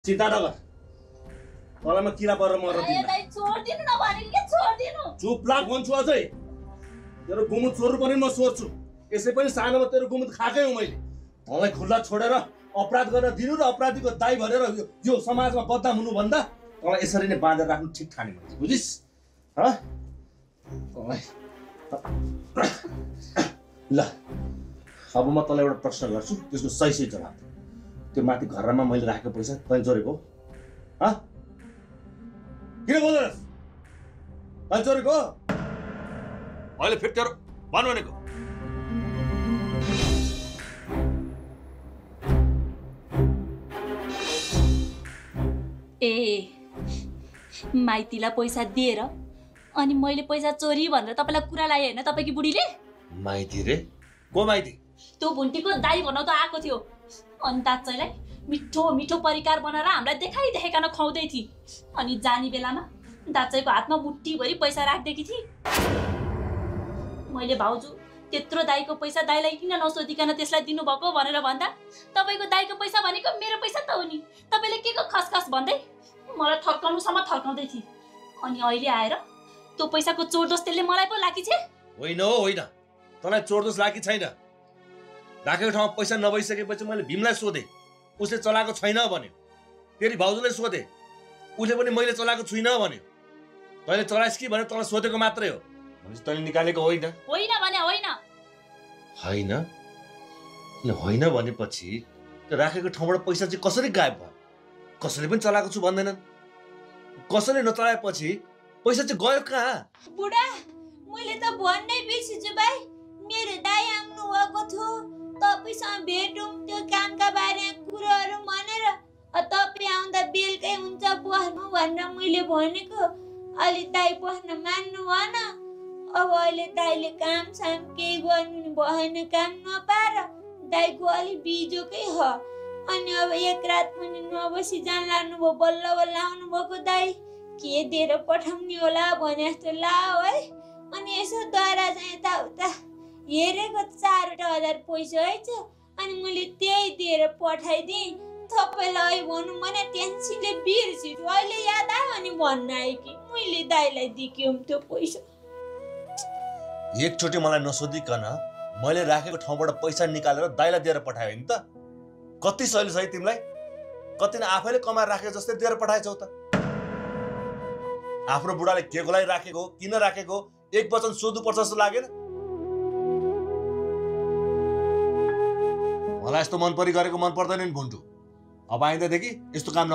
चिन्ता नगर तँलाई म किरा परेर मर्न दिन्न दाइ छोड्दिनु नभनेको के छोड्दिनु चुप लाग भन्छु अझै तेरो गुमुत चोर्नु पनि म सोच्छु यसै पनि सानोमा तेरो गुमुत खाएकै हो मैले तँलाई खुल्ला छोडेर अपराध गर्न दिनु र अपराधीको दाइ भनेर यो समाजमा बदनाम हुनुभन्दा तँलाई यसरी नै बाँधेर राख्नु ठिक ठाने मैले बुझिस् तँलाई ल अब म तँलाई एउटा प्रश्न गर्छु त्यसको सही जवाब त्यो माथि घरमा मैले राखेको पैसा तैँले चोरेको हो किन बोल्दैनस् तैँले चोरेको हो अहिले फेरि तेरो भन्नु भनेको ए माइतीलाई पैसा दिएर अनि मैले पैसा चोरी भनेर तपाईँलाई कुरा लाएँ होइन तपाईँकी बुढीले माइती रे को माइती त्यो भुन्टीको दाइ भनौ त आएको थियो अनि दाच्चैलाई मिठो मिठो परिकार बनाएर हामीलाई देखाइदेखाइकन खुवाउँदै थिए अनि जाने बेलामा दाच्चैको हातमा मुठ्ठीभरि पैसा राखिदिएकी थिए मैले भाउजू त्यत्रो दाइको पैसा दाइलाई किन नसोधिकन त्यसलाई दिनुभएको भनेर भन्दा तपाईँको दाइको पैसा भनेको मेरो पैसा त हो नि तपाईँले के को खसखस भन्दै मलाई थर्काउनुसम्म थर्काउँदै थिए अनि अहिले आएर त्यो पैसाको चोरदोष त्यसले मलाई पो लागी छे होइन हो होइन तँलाई चोरदोष लागी छैन राखेको ठाउँमा पैसा नभइसकेपछि मैले भीमलाई सोधेँ उसले चलाएको छैन भन्यो तेरि भाउजूले सोधेँ उसले पनि मैले चलाएको छुइनँ भन्यो तैँले चलाइस् कि भनेर तँलाई सोधेको मात्रै हो भनेपछि तैँले निकालेको होइन होइन भने होइन होइन होइन भनेपछि त्यो राखेको ठाउँबाट पैसा चाहिँ कसरी गायब भयो कसैले पनि चलाएको छु भन्दैनन् कसैले नचलाएपछि पैसा चाहिँ गयो कहाँ बुढा मैले त भन्नै बिर्सिछु भाइ मेरो दाइ आउनु भएको थियो तपाईँसँग भेटौँ त्यो कामका बारेमा कुराहरू भनेर तपाईँ आउँदा बेलुकै हुन्छ बस्नु भनेर मैले भनेको अलि दाइ बस्न मान्नु भएन अब अहिले दाइले काम साम केही गर्नु भएन काम नपाएर दाइको अलि बिजोकै हो अनि अब एक रात पनि नबसी जान लाग्नुभयो बल्ल बल्ल आउनुभएको दाइ के दिएर पठाउने होला भने जस्तो लाओ है अनि यसो द्वारा चाहिँ यताउता हेरेको 4,000 पैसा है अनि मैले त्यही दिएर पठाइदिएँ तपाईँलाई भनौँ भने टेन्सनले बिर्सिछु अहिले याद आयो अनि भन्न आयो कि मैले दाइलाई दिएँ त्यो पैसा एकचोटि मलाई नसोधिकन मैले राखेको ठाउँबाट पैसा निकालेर दाइलाई दिएर पठायो नि त कति सहिलो छ है तिमीलाई कति न आफैले कमाएर राखेको जस्तै दिएर पठाएछौ त आफ्नो बुढाले केको लागि राखेको किन राखेको एक वचन सोध्नु पर्छ जस्तो लागेन मलाई यस्तो मन परि गरेको मन पर्दैन नि भुन्टु अब आइन्दादेखि यस्तो काम